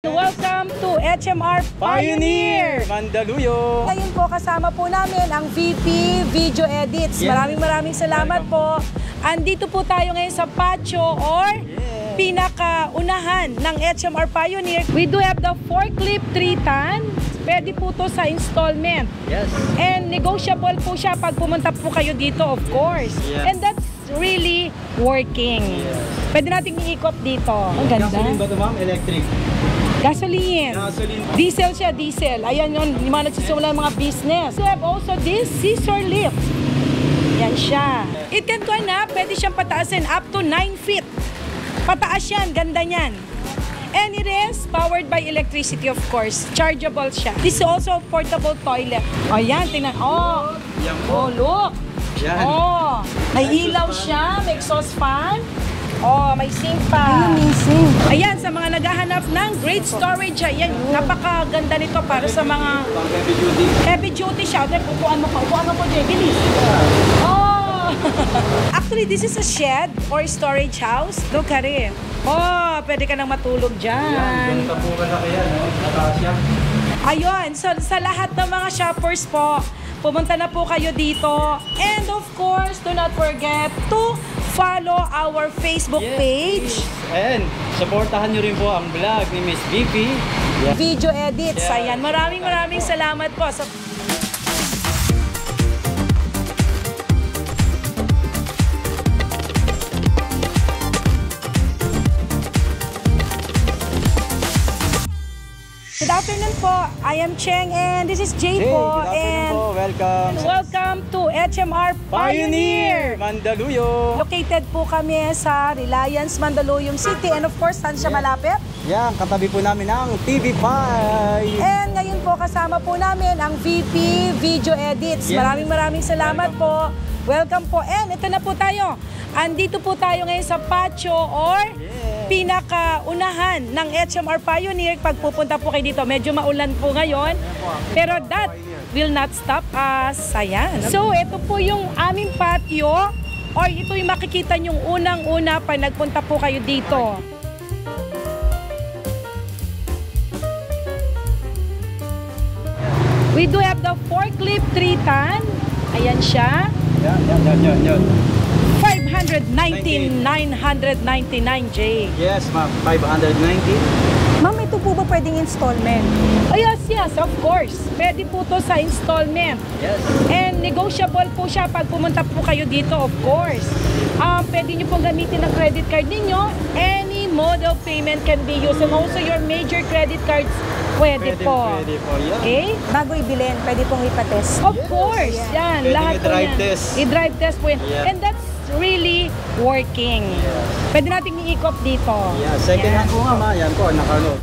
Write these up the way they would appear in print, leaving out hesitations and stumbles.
Welcome to HMR Pioneer Mandaluyong. Ngayon po kasama po namin ang VP Video Edits. Maraming salamat po. Andito po tayo ngayon sa patio or pinakaunahan ng HMR Pioneer. We do have the forklift 3-ton. Pwede po to sa installment. Yes. And negotiable po siya pag pumunta po kayo dito, of course. Yeah. And that's really working. Yes. Pwede nating iikot dito. Ang ganda. Gasoline ba ito, ma'am? Electric? Gasoline. Gasoline. Diesel siya, diesel. Ayan yun, yung mga nagsisimula ng mga business. We have also this scissor lift. Yan siya. It can go na, pwede siyang pataasin up to 9 feet. Pataas yan, ganda niyan. And it is powered by electricity, of course. Chargeable siya. This is also a portable toilet. O yan, tingnan. Oh, Yan po. look. Yan. Oh, may ilaw siya, may exhaust fan. Oh, may sink pa. Amazing. Ayan, sa mga naghahanap ng great storage, ayan, napakaganda nito para sa mga Pang heavy duty. heavy duty siya. Upuan mo po, Jay, bilis. Oh! Actually, this is a shed or storage house. Look at it. Oh, pwede ka nang matulog Yan. dyan. Ganito po kalaki yan. Nataas yan. Ayun, so sa lahat ng mga shoppers po, pumunta na po kayo dito. And of course, do not forget to follow our Facebook page. And supportahan nyo rin po ang vlog ni Miss VP. Yeah. Video Edits. Yeah. Ayan, maraming salamat po. Good afternoon po. I am Cheng and this is Jay Hey, po. good afternoon And po. Welcome. welcome to HMR Pioneer. Mandaluyong. Located po kami sa Reliance, Mandaluyong City. And of course, saan siya malapit? Yan, katabi po namin ang TV5. And ngayon po kasama po namin ang VP Video Edits. Yes. Maraming salamat po. Welcome po. And ito na po tayo. Andito po tayo ngayon sa patio or pinakaunahan ng HMR Pioneer. Pag pupunta po kayo dito, medyo maulan po ngayon. Pero that will not stop us. Ayan. So, ito po yung aming patio or ito yung makikita nyong unang-una pag nagpunta po kayo dito. We do have the forklift 3-ton. Ayan siya. Yan. 519,999 J. Yes, ma'am. 590. Ma'am, ito po ba pwedeng installment? Oh, yes, of course. Pwede po to sa installment. Yes. And negotiable po siya pag pumunta po kayo dito, of course. Pwede nyo pong gamitin ang credit card ninyo. Any mode of payment can be used. And also your major credit cards, pwede po. Pwede po, yeah. Okay? Bago ibilin, pwede pong ipatest. Of course. Yan. Pwede Lahat po i-drive yan. test. I-drive test po yan. Yeah. And that's really working. Yes. Pwede nating iikot dito. Yeah, second hand po nga, ma. Yan po, nakano.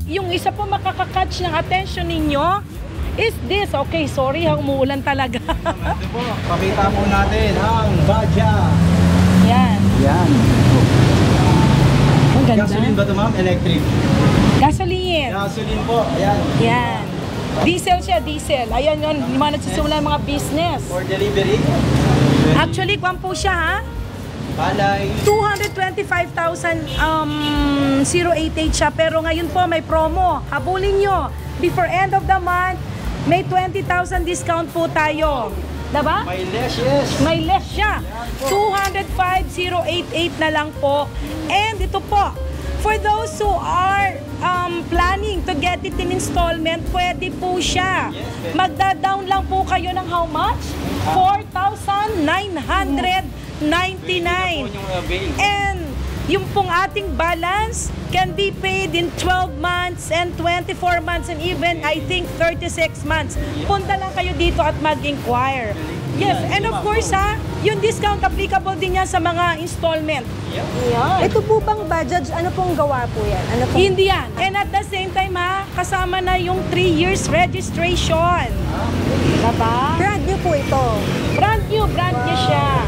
Yung isa po makakakatch ng attention ninyo is this. Okay, sorry, umuulan talaga. Ito po, pakita po natin ang Baja. Yan. Yan. Ang ganda. Gasoline ba ito, ma'am? Electric? Gasoline. Gasoline po. Ayan. Yan. Diesel siya, diesel. Ayan yun, yung mga nagsisimula ng mga business. For delivery. Actually, kwan po siya ha. Palay. 225,000 088 siya. Pero ngayon po may promo. Habulin nyo. Before end of the month, may 20,000 discount po tayo. Diba? May less, yes. May less siya. 205,088 na lang po. And ito po, for those who are planning to get it in installment, pwede po siya. Magda-down lang po kayo ng how much? 4,999. And Yung pong ating balance can be paid in 12 months and 24 months and even, I think, 36 months. Punta lang kayo dito at mag-inquire. Yes, and of course, yung discount applicable din yan sa mga installment. Ito po bang Bajaj, ano pong gawa po yan? Ano pong... Hindi yan. And at the same time, kasama na yung 3 years registration. Diba? Brand new po ito. Brand new siya.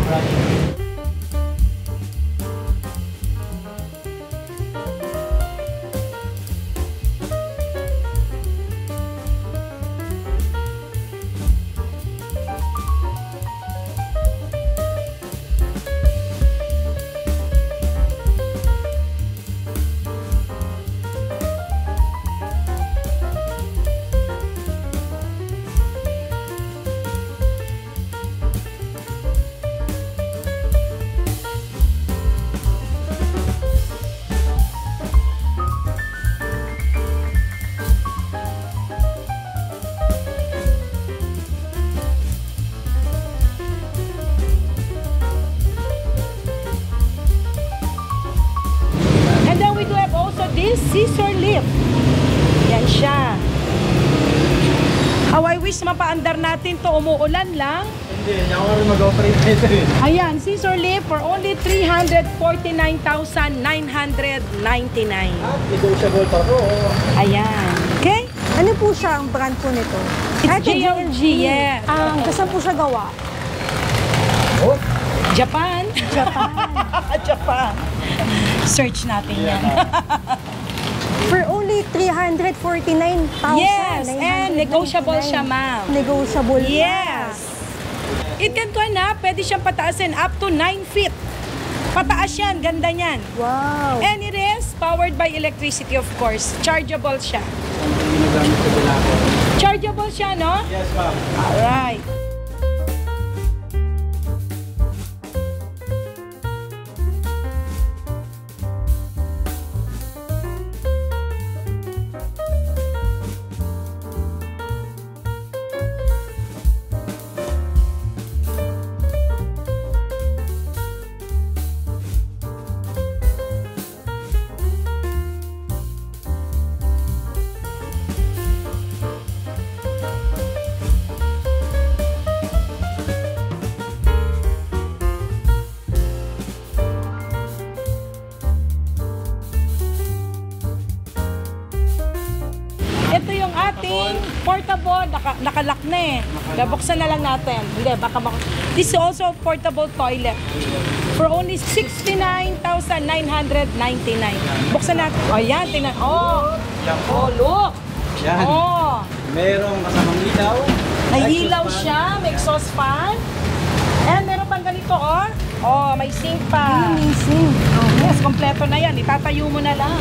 This scissor lift. Yan siya. How I wish mapaandar natin to, umuulan lang. Hindi ako rin mag-operate nito eh. Ayan, scissor lift for only 349,999. Negotiable pa po. Ayan. Okay? Ano po siya ang brand po nito? It's JLG, yes. Saan po siya gawa? Oh, Japan. Japan. Search natin yan. For only 349,000. Yes, and negotiable siya, ma'am. Negotiable pa. Yes. It can go na, pwede siyang pataasin up to 9 feet. Pataas yan, ganda niyan. Wow. And it is powered by electricity, of course. Chargeable siya. ginagamit ko din ako. Chargeable siya, no? Yes, ma'am. Alright. Ito yung ating portable, nakalock na eh. Buksan na lang natin. Hindi, baka This is also a portable toilet. For only 69,999. Buksan natin. Oh, yan, tingnan. Oh, Yan po. oh, look. Yan. Oh, Merong kasamang ilaw. may ilaw siya, may exhaust fan. And meron pang ganito, oh. Oh, may sink pa. Amazing. Yes, kompleto na yan. Itatayo mo na lang.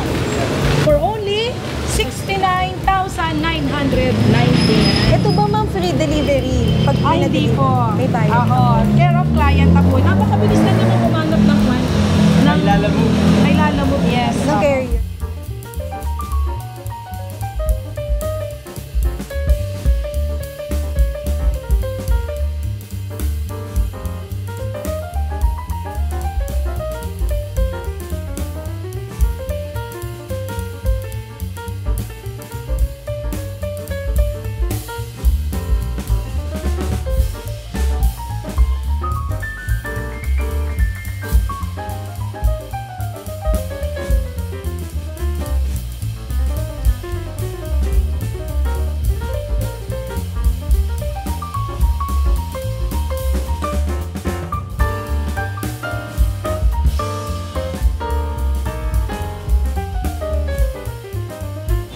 For only 69,999. Ito ba ma'am free delivery? Pag Ay, hindi pinadeliver? po. May bayad. Oo. Care of client na po. Napakabilis na naman umanap ng one. Ay, lalamove. Ay, lalamove, yes. Ng Oo. carrier.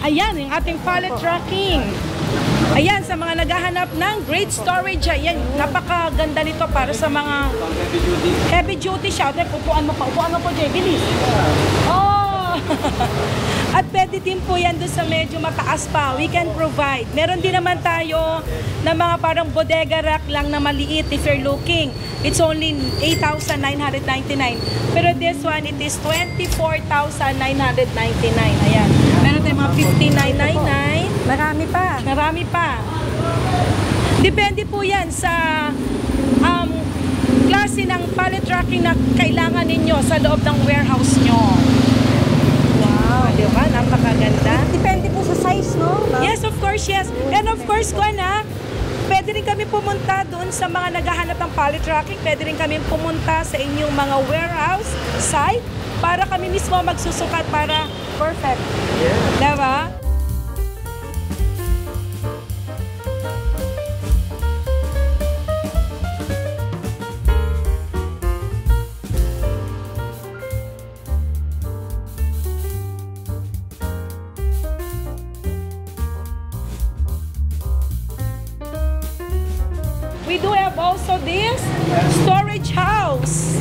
Ayan, yung ating pallet tracking. Ayan, sa mga naghahanap ng great storage, ayan, napakaganda nito para sa mga Pang heavy duty. heavy duty siya. Upuan mo pa, Jay, bilis. Oh! At pwede din po yan doon sa medyo mataas pa. We can provide. Meron din naman tayo na mga parang bodega rack lang na maliit if you're looking. It's only 8,999. Pero this one, it is 24,999. Ayan. Meron tayong mga 15,999. Marami pa. Marami pa. Depende po yan sa klase klase ng pallet tracking na kailangan ninyo sa loob ng warehouse nyo. Wow. Di ba? Napakaganda. Depende po sa size, no? Yes, of course, yes. And of course, pwede rin kami pumunta doon sa mga naghahanap ng pallet tracking. Pwede rin kami pumunta sa inyong mga warehouse site para kami mismo magsusukat para perfect. Yeah. Diba? We do have also this storage house.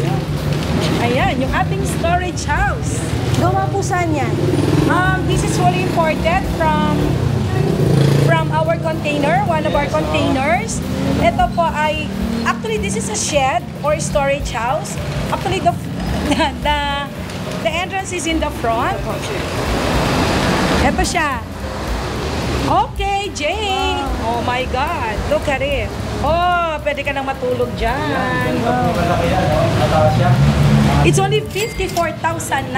Ayan, yung ating storage house. Gawa po saan yan? This is fully imported from our container, one of our containers. Ito po ay, actually this is a shed or storage house. Actually the entrance is in the front. Ito siya. Okay, Jay. Oh my God, look at it. Oh, pwede ka nang matulog dyan. It's only 54,999.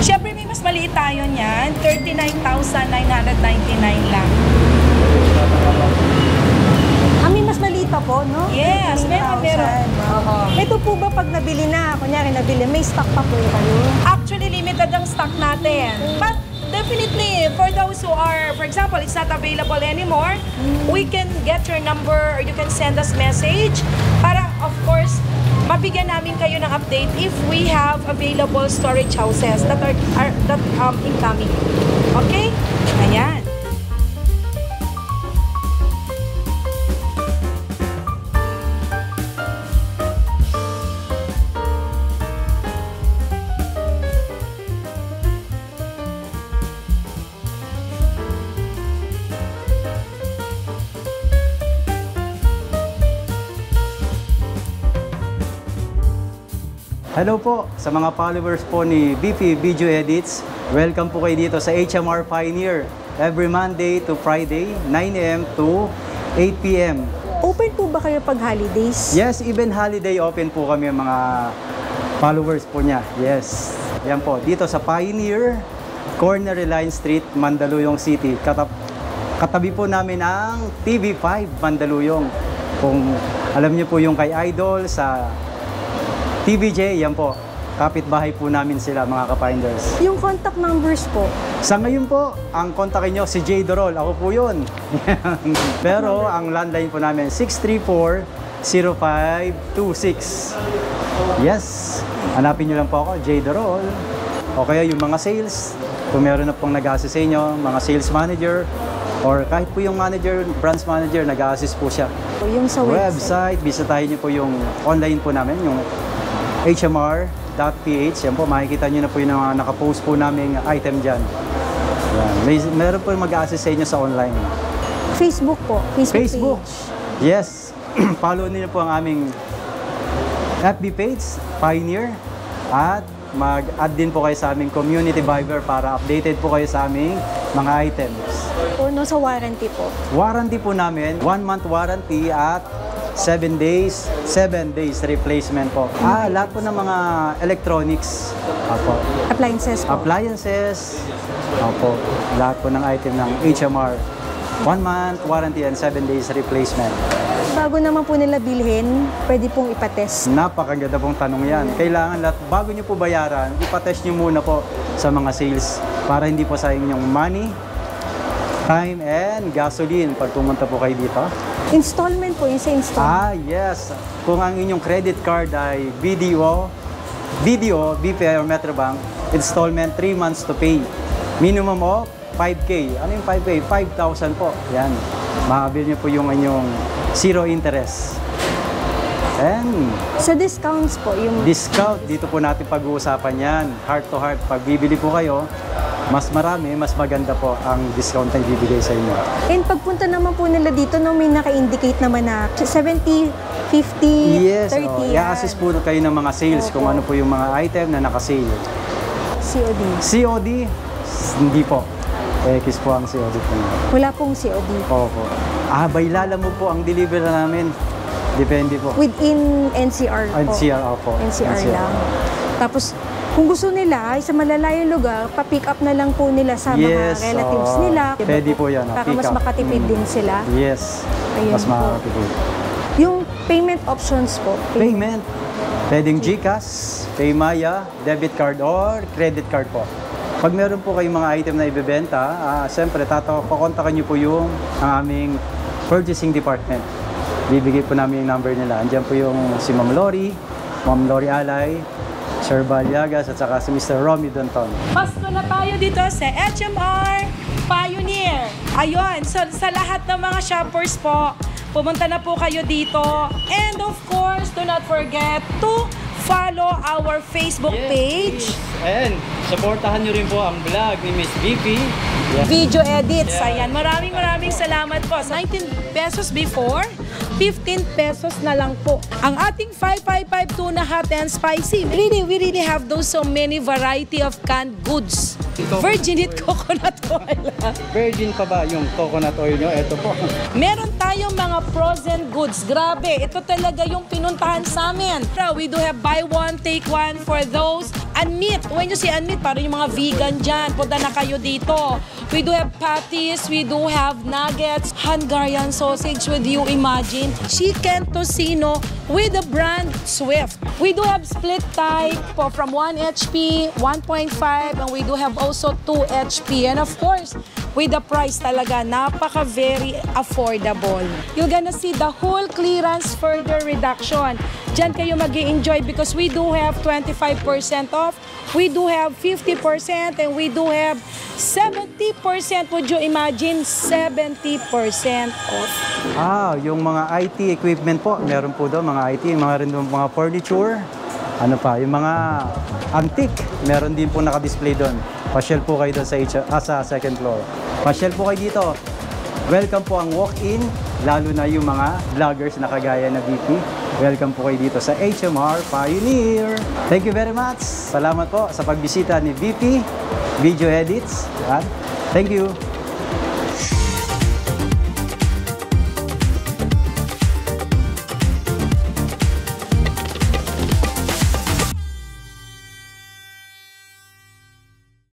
Siyempre may mas maliit tayo niyan, 39,999 lang. May mas maliit pa po, no? Yes, meron. Ito po ba pag nabili na, kunyari nabili, may stock pa po kayo? Actually, limited ang stock natin. But definitely, for those who are, for example, it's not available anymore, we can get your number or you can send us message para, of course, mabigyan namin kayo ng update if we have available storage houses that are incoming. Okay? Ayan. Hello po sa mga followers po ni BP Video Edits. Welcome po kayo dito sa HMR Pioneer every Monday to Friday, 9 AM to 8 PM. Open po ba kayo pag holidays? Yes, even holiday open po kami mga followers po niya. Yes. Yan po, dito sa Pioneer, corner Reliance Street, Mandaluyong City. Katabi po namin ang TV5 Mandaluyong. Kung alam niyo po yung kay Idol sa TVJ, yan po. Kapitbahay po namin sila, mga ka-finders. Yung contact numbers po? Sa ngayon po, ang kontakin nyo si Jay Dorol. Ako po yun. Pero ang landline po namin, 634-0526. Yes. Hanapin nyo lang po ako, Jay Dorol. O kaya yung mga sales, kung meron na pong nag-assist sa inyo, mga sales manager, or kahit po yung manager, branch manager, nag-assist po siya. Yung sa website. Bisitahin nyo po yung online po namin, yung hmr.ph. Yan po, makikita nyo na po yung nakapost po namin item dyan. Yan. Meron po mag-assist sa inyo sa online. Facebook po? Facebook page. Yes. Follow niyo po ang aming FB page, Pioneer. At mag-add din po kayo sa aming community Viber para updated po kayo sa aming mga items. O no, sa warranty po? Warranty po namin, 1 month warranty at 7 days replacement po. Lahat po ng mga electronics. Apo. Appliances po? Appliances. Apo. Lahat po ng item ng HMR. 1 month warranty and 7 days replacement. Bago naman po nila bilhin, pwede pong ipatest. Napakaganda pong tanong yan. Kailangan lahat, bago nyo po bayaran, ipatest nyo muna po sa mga sales para hindi po sayang yung money, time, and gasoline pag pumunta po kayo dito. Installment po, yung sa installment. Yes. Kung ang inyong credit card ay BDO, BPI or Metrobank, installment 3 months to pay. Minimum of 5K. Ano yung 5K? 5,000 po. Yan. Makabil nyo po yung inyong zero interest. And sa discounts po, yung discount, dito po natin pag-uusapan yan. Heart to heart. Pag bibili po kayo, mas marami, mas maganda po ang discount na ibibigay sa inyo. And pagpunta naman po nila dito, no, may naka-indicate naman na 70, 50, yes, 30 i-assist po kayo ng mga sales kung ano po yung mga item na naka-sale. COD? COD? Hindi po. X po ang COD po. Wala pong COD? Opo. Baylala mo po ang delivery namin. Depende po. Within NCR po. NCR po. NCR lang. Tapos, kung gusto nila, sa malalayong lugar, pa-pick up na lang po nila sa mga relatives nila. Diba Pwede po yan. Para Pick mas up. makatipid din sila. Yes. Ayun Mas po. makakatipid. Yung payment options po. Payment. Pwedeng GCash, Paymaya, debit card or credit card po. Pag meron po kayong mga item na ibebenta, siyempre kukontakan niyo po yung ang aming purchasing department. Bibigay po namin yung number nila. Andiyan po yung si Ma'am Lori Alay, Sir Balyagas at saka si Mr. Romy Donton. Pasko na tayo dito sa HMR Pioneer. Ayun, so, sa lahat ng mga shoppers po, pumunta na po kayo dito. And of course, do not forget to follow our Facebook page. And supportahan niyo rin po ang vlog ni Miss VP. Video edits. Ayan, maraming salamat po. 19 pesos before, 15 pesos na lang po. Ang ating 555 tuna hot and spicy. We really have those so many variety of canned goods. Virgin hit coconut oil. Virgin pa ba yung coconut oil nyo? Ito po. Meron tayong mga frozen goods. Grabe, ito talaga yung pinuntahan sa amin. We do have buy one, take one for those. Unmeat. When you say unmeat, parang yung mga vegan dyan. Punta na kayo dito. We do have patties. We do have nuggets. Hungarian sausage with you imagine. Chicken tocino with the brand Swift. We do have split type po from 1 HP, 1.5, and we do have also 2 HP. And of course, with the price talaga, very affordable. You're gonna see the whole clearance further reduction. Diyan kayo mag-i-enjoy because we do have 25% off, we do have 50%, and we do have 70%. Would you imagine? 70% off. Yung mga IT equipment po, meron po doon mga IT, rin doon mga furniture, ano pa, yung mga antique, meron din po naka-display doon. Pasyal po kayo doon sa second floor. Pasyal po kayo dito. Welcome po ang walk-in, lalo na yung mga vloggers na kagaya na VP. Welcome po kayo dito sa HMR Pioneer. Thank you very much. Salamat po sa pagbisita ni VP Video Edits. Thank you.